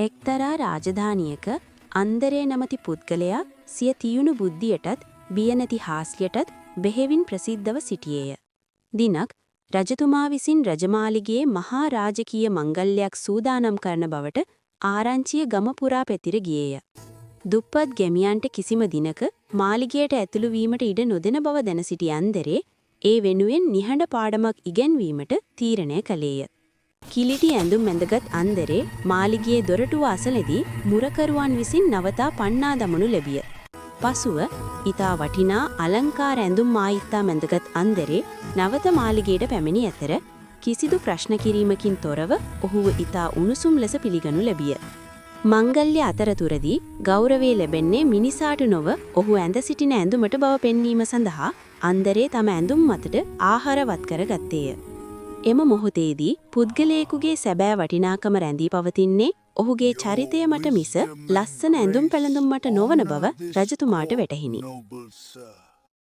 එක්තරා රාජධානියක අන්දරේ නමැති පුද්ගලයා සිය තියුණු බුද්ධියටත් බිය නැති හාස්‍යයටත් බෙහෙවින් ප්‍රසිද්ධව සිටියේය. දිනක් රජතුමා විසින් රජමාලිගයේ මහා රාජකීය මංගල්‍යයක් සූදානම් කරන බවට ආරංචිය ගම පුරා පැතිර ගියේය. දුප්පත් ගැමියන්ට කිසිම දිනක මාලිගයට ඇතුළු වීමට ඉඩ නොදෙන බව දැන සිටි අන්දරේ ඒ වෙනුවෙන් නිහඬ පාඩමක් ඉගැන්වීමට තීරණය කළේය. කිලිටි ඇඳුම් ඇඳගත් අන්දරේ මාලිගයේ දොරටුව අසලදී මුරකරුවන් විසින් නවතා පන්නා දමනු ලැබිය. පසුව ඊතා වටිනා අලංකාර ඇඳුම් මායිත්තා මැඳගත් අන්දරේ නවත මාලිගයට පැමිණි ඇතර කිසිදු ප්‍රශ්න කිරීමකින් තොරව ඔහුව ඊතා උණුසුම් ලෙස පිළිගනු ලැබිය. මංගල්‍ය අතරතුරදී ගෞරවය ලැබෙන්නේ මිනිසාට නොව ඔහු ඇඳ සිටින ඇඳුමට බව පෙන්වීම සඳහා අන්දරේ තම ඇඳුම් මතට ආහාරවත් කරගත්තේය. එම මොහොතේදී පුද්ගලයෙකුගේ සැබෑ වටිනාකම රැඳී පවතින්නේ ඔහුගේ චරිතය මත මිස ලස්සන ඇඳුම් පැළඳුම් මත නොවන බව රජතුමාට වැටහිණි.